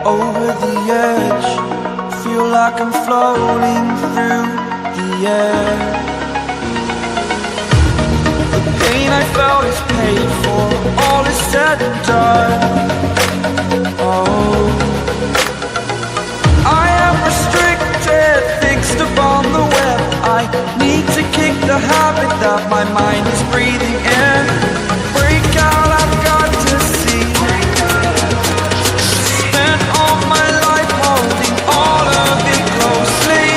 Over the edge, feel like I'm floating through the air. The pain I felt is paid for, all is said and done. Oh, I am restricted, fixed upon the web. I need to kick the habit that my mind is breathing in. Break out, I've got to see. Spent all my life holding all of it closely.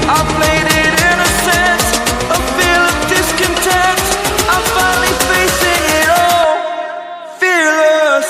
I played it innocent, a feel of discontent. I'm finally facing it all, fearless.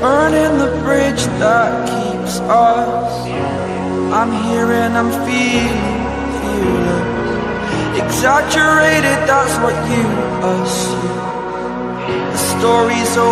Burning the bridge that keeps us. I'm here and I'm feeling fearless. Exaggerated, that's what you assume. The story's over.